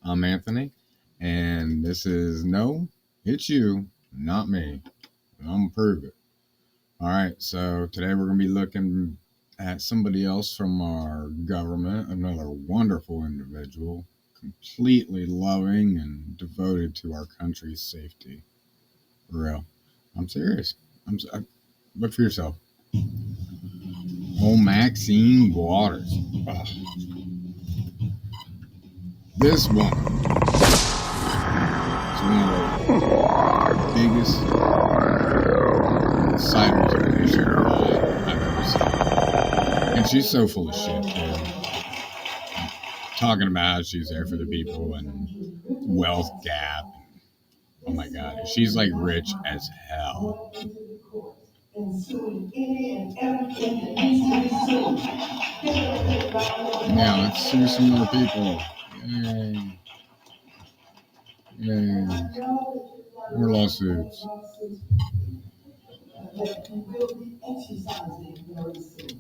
I'm Anthony, and this is No, It's You, Not Me. I'm gonna prove it. All right, so today we're gonna be looking at somebody else from our government, another wonderful individual, completely loving and devoted to our country's safety. For real. I'm serious. Look for yourself. Oh, Maxine Waters. Ugh. This woman is one of the biggest ciders of bullshit I've ever seen. And she's so full of shit, too. Talking about how she's there for the people and wealth gap. Oh my God. She's like rich as hell. Now let's sue some more people. Yay. Yay. More lawsuits. That we will be exercising very soon.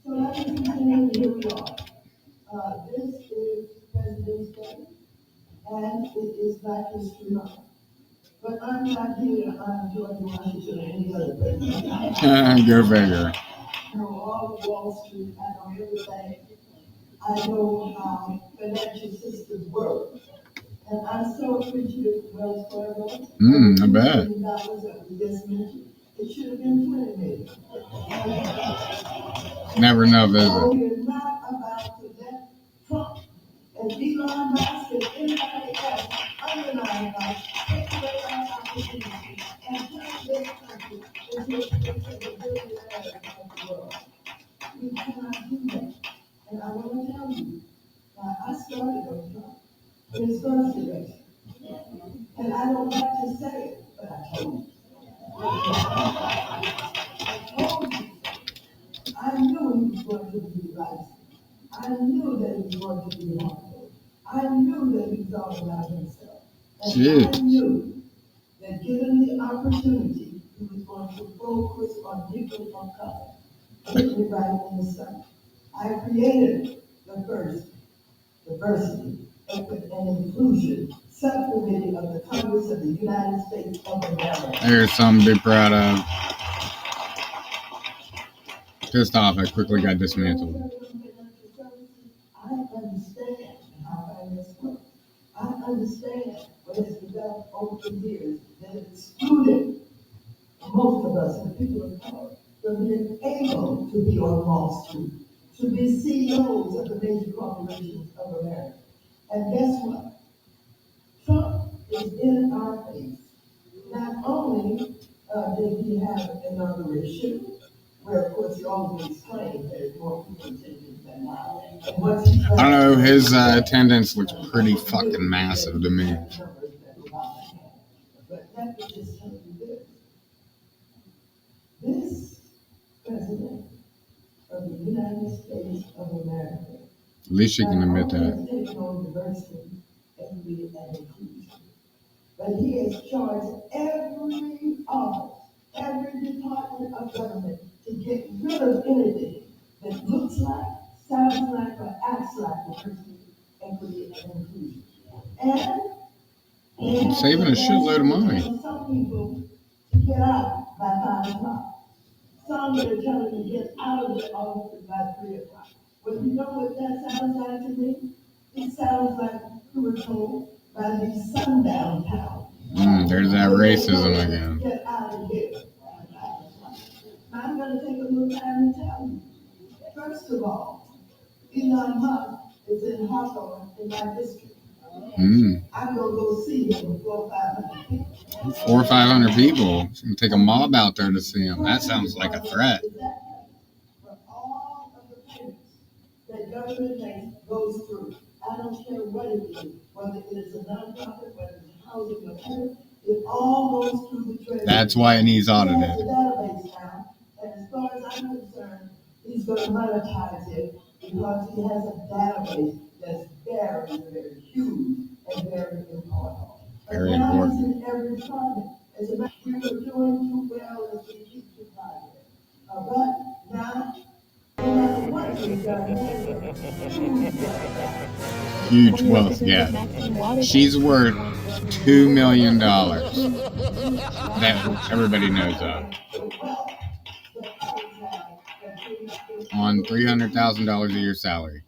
So ladies and gentlemen, here we are. This is President's Day, and it is Black History Month. But I'm not here to honor George Washington or any other president. Go figure. I know all of Wall Street, I know everything. I know how financial systems work. And I'm so appreciative of Wells Fargo. I bet. That we just mentioned. It should have been 20 million. Never know, visit. We're not about to let Trump and Elon Musk and anybody else undermine us, take away our opportunity, and turn this country into a place of the billionaires of the world. We cannot do that. And I want to tell you, I started on Trump in his first election. And I don't like to say it, but I told you. I told you. I knew he was going to be right. I knew that he was going to be humble. I knew that he was all about himself. And I knew that given the opportunity, he was going to focus on people of color. Hit me right in the sun. I created the first diversity, equity, and inclusion subcommittee of the Congress of the United States of America. There's something to be proud of. Pissed off, I quickly got dismantled. I understand how finance works. I understand what has developed over the years that excluded most of us, the people of color, from being able to be on Wall Street, to be CEOs of the major corporations of America. And guess what? Trump is in our face. Not only did he have an inauguration, where of course he always claimed there's more people attending than now. I don't know, his attendance looks pretty fucking massive to me. But let me just tell you this. This president of the United States of America. At least you can admit that. Taking on diversity, equity, and inclusion. But he has charged every office, every department of government to get rid of anything that looks like, sounds like, or acts like diversity, equity, and inclusion. And saving a shitload of money. Some people to get out by 5 o'clock. Some that are telling to get out of the office by 3 o'clock. Well, you know what that sounds like to me? It sounds like we were told by the sundown town. There's that racism again. Get out of here. I'm going to take a little time to tell you. First of all, Elon Musk is in Hawthorne in my district. I'm going to go see him with 400 or 500 people. 400 or 500 people? It's going to take a mob out there to see him. That sounds like a threat. For all of the payments that government makes goes through. I don't care what it is, whether it is a nonprofit, whether it's housing, whatever, it all goes through the treasury. That's why it needs audited. He has a database now, and as far as I'm concerned, he's going to monetize it because he has a database that's very, very huge and very important. Very important. In every department. As a matter of fact, we were doing too well as we keep too high. But now, no matter country done had a huge gap. Huge wealth gap. She's worth $2 million that everybody knows of on $300,000 a year salary.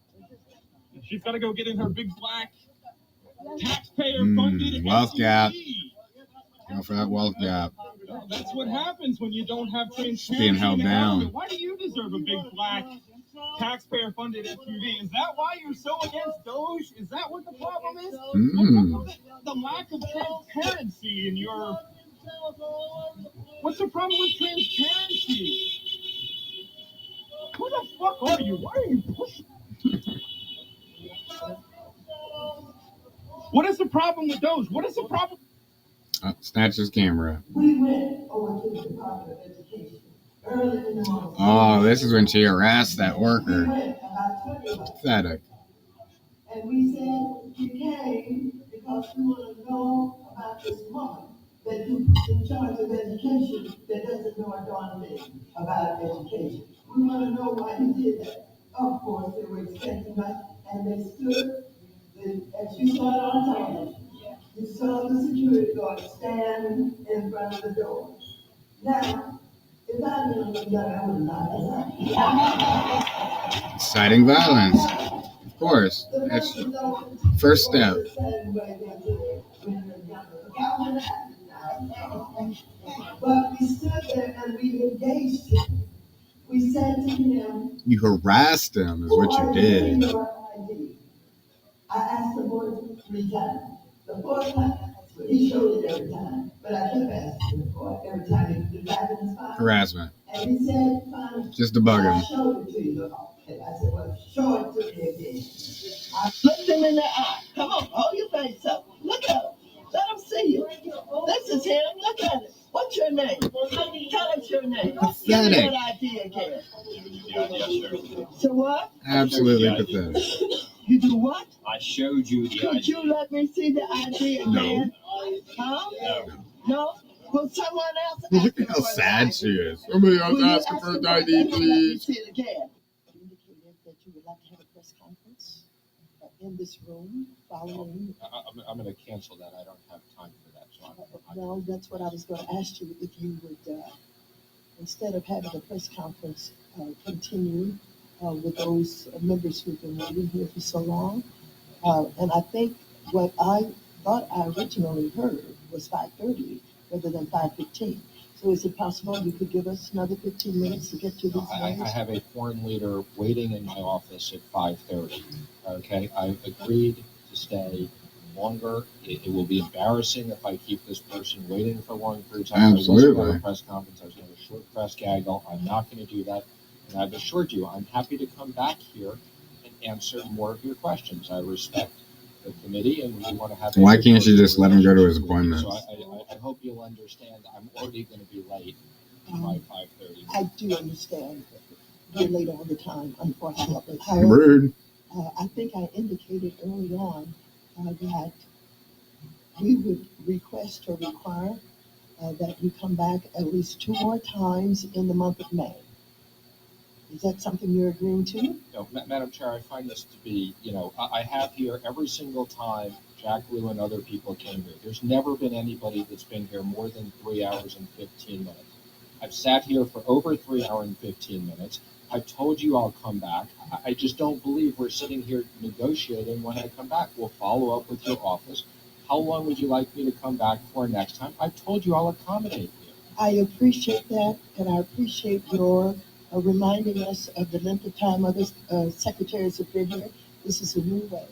She's got to go get in her big black taxpayer-funded wealth gap. SUV. Go for that wealth gap. That's what happens when you don't have transparency. Being held down. Why do you deserve a big black taxpayer-funded SUV? Is that why you're so against Doge? Is that what the problem is? The lack of transparency in your... What's the problem with transparency? Who the fuck are you? Why are you pushing? What is the problem with Doge? What is the problem? Snatch his camera. We went over to the Department of Education early in the morning. Oh, this is when she harassed that worker. We went about 20 of us. Pathetic. And we said you came because you want to know about this woman that you put in charge of education that doesn't know a darn thing about education. We want to know why you did that. Of course, they were expecting us, and they stood, as you saw it on television. You saw the security guard standing in front of the door. Now, if I'd been a little young, I would not have. Inciting violence. Of course. That's first step. But we stood there and we engaged him. We said to him, You harassed him is what you did. I asked the boy 3 times. The 4th time, he showed it every time. But I kept asking the boy every time he was back in his file. Harassment. And he said, fine. Just to bug him. I showed it to you. And I said, well, show it to me again. I looked him in the eye. Come on, hold your face up. Look at him. Let him see you. This is him. Look at it. What's your name? Tell us your name. Pathetic. Give me that ID again. So what? Absolutely pathetic. You do what? I showed you the Could ID. you let me see the ID again? Huh? No? Will someone else Look at how sad she is. Somebody else asking for an ID, please. See it again. You indicated that you would like to have a press conference in this room following. I'm going to cancel that. I don't have time for that. So Well, that's what I was going to ask you, if you would, instead of having a press conference, continue with those members who've been waiting here for so long. And I think what I thought I originally heard was 5:30 rather than 5:15. So is it possible you could give us another 15 minutes to get to these I members? have a foreign leader waiting in my office at 5:30. Okay, I agreed to stay longer. It will be embarrassing if I keep this person waiting for a long period of time. Absolutely. I was going to have a press conference. I was going to have a short press gaggle. I'm not going to do that. And I've assured you, I'm happy to come back here and answer more of your questions. I respect the committee, and we want to have. Why can't you just let him go to his appointments? So I hope you'll understand. I'm already going to be late by 5:30. I do understand you're late all the time, unfortunately. However, Rude. I think I indicated early on that we would request or require that you come back at least 2 more times in the month of May. Is that something you're agreeing to? No, Madam Chair, I find this to be, I have here every single time Jack Lew and other people came here. There's never been anybody that's been here more than 3 hours and 15 minutes. I've sat here for over 3 hours and 15 minutes. I've told you I'll come back. I just don't believe we're sitting here negotiating when I come back. We'll follow up with your office. How long would you like me to come back for next time? I've told you I'll accommodate you. I appreciate that, and I appreciate your reminding us of the length of time other secretaries have been here. This is a new way,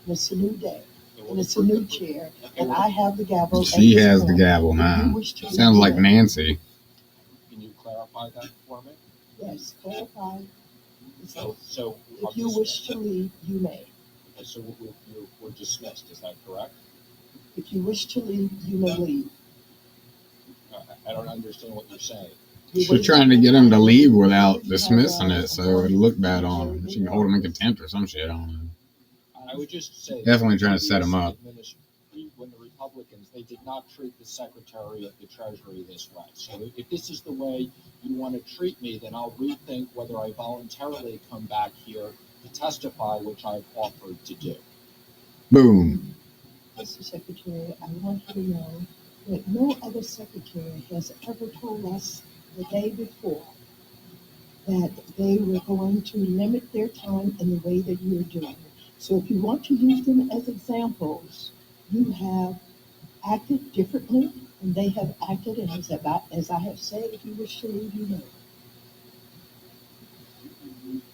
and it's a new day, and it's a new chair, and I have the gavel. She has the gavel now. Sounds like Nancy. Can you clarify that for me? Yes, clarify. So If you wish to leave, you may. Okay, so we're dismissed, is that correct? If you wish to leave, you may leave. I don't understand what you're saying. She's trying to get him to leave without dismissing it, so it'd look bad on him. She can hold him in contempt or some shit on him. I would just say. Definitely trying to set him up. When the Republicans, they did not treat the Secretary of the Treasury this way. So if this is the way you want to treat me, then I'll rethink whether I voluntarily come back here to testify, which I've offered to do. Boom. Mr. Secretary, I want you to know that no other secretary has ever told us the day before that they were going to limit their time in the way that you are doing it. So if you want to use them as examples, you have acted differently, and they have acted, and as I have said, if you wish to leave, you know.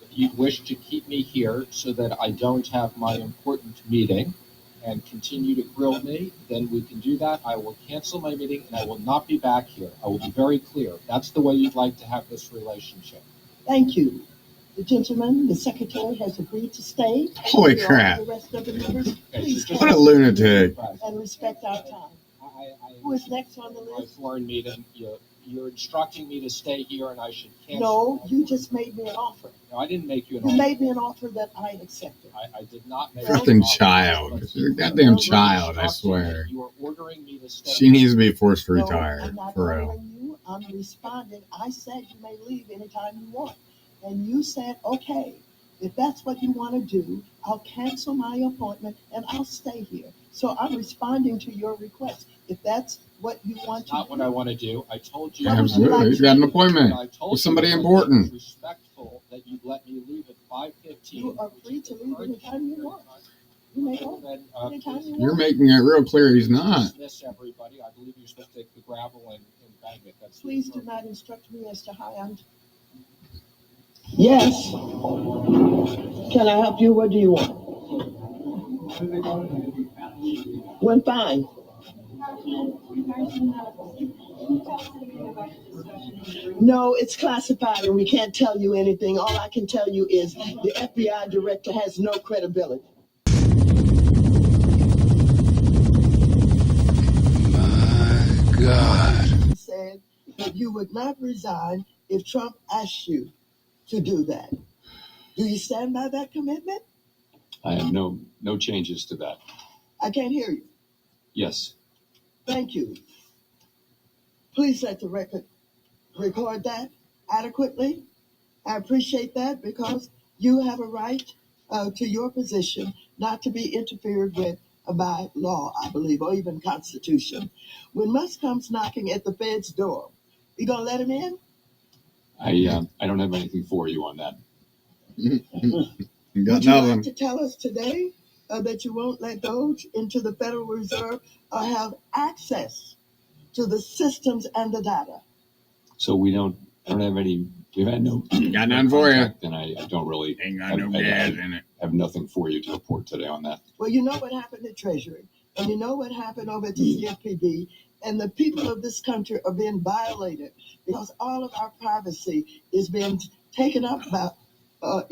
If you wish to keep me here so that I don't have my important meeting and continue to grill me, then we can do that. I will cancel my meeting and I will not be back here. I will be very clear. That's the way you'd like to have this relationship. Thank you. The gentleman, the secretary, has agreed to stay. Holy crap. The rest of the members, please What a lunatic. and respect our time. Who is next on the My list? foreign meeting, you're instructing me to stay here and I should cancel. No, you just made me an offer. No, I didn't make you an You offer. made me an offer that I accepted. I did not make Freaking you an offer. child. You're a goddamn child, I Instructing me. swear. You are ordering me to stay. She needs to be forced to No, retire, I'm not for real. ordering you. I'm responding. I said you may leave anytime you want. And you said, okay, if that's what you want to do, I'll cancel my appointment and I'll stay here. So I'm responding to your request. If that's what you want to Not do. what I want to do. I told you. Absolutely. He's got an appointment I told with you somebody that important. it was respectful that you'd let me leave at 5:15. You are free to leave anytime you want. You may go Then, anytime you You're want. making it real clear he's not. dismiss everybody. I believe you're supposed to take the gravel and bang it. That's the Please do approach. not instruct me as to how I'm. Yes. Can I help you? What do you want? Went fine. No, it's classified and we can't tell you anything. All I can tell you is the FBI director has no credibility. My God. He said that you would not resign if Trump asked you to do that. Do you stand by that commitment? I have no changes to that. I can't hear you. Yes. Thank you. Please let the record record that adequately. I appreciate that because you have a right to your position not to be interfered with by law, I believe, or even Constitution. When Musk comes knocking at the Fed's door, you gonna let him in? I don't have anything for you on that. You Would got you like nothing. to tell us today that you won't let those into the Federal Reserve or have access to the systems and the data? So I don't have any. We've had no. Got nothing for you. contact, and I don't really. Ain't got no gas in it. Have nothing for you to report today on that. Well, you know what happened at Treasury, and you know what happened over at the CFPB, and the people of this country are being violated because all of our privacy is being taken up by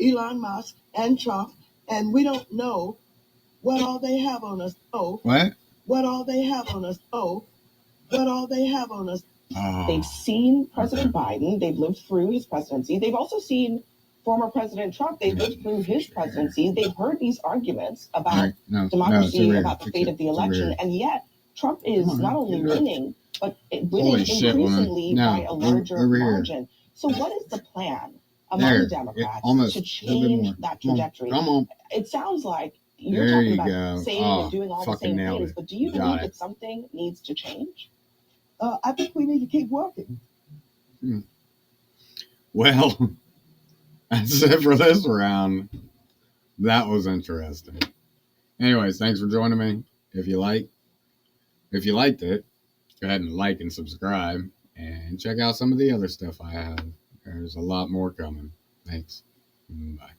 Elon Musk and Trump, and we don't know what all they have on us. Oh, What? what all they have on us. Oh, what all they have on us. Oh. They've seen President Biden. They've lived through his presidency. They've also seen former President Trump. They've lived through his presidency. They've heard these arguments about All right. No, democracy, it's over about the here. fate of the It's over election, here. and yet Trump is Come on, not only get it. winning, but winning Holy shit, woman. increasingly No, by a larger over here. margin. So what is the plan among There. Democrats Almost. to A little bit change more. that Come on. trajectory? Come on. It sounds like you're There talking you about go. saying Oh, and doing all the fucking same nailed things, it. but do you Got believe it. that something needs to change? I think we need to keep working. Well, that's it for this round. That was interesting. Anyways, thanks for joining me. If you liked it, go ahead and like and subscribe and check out some of the other stuff I have. There's a lot more coming. Thanks. Bye.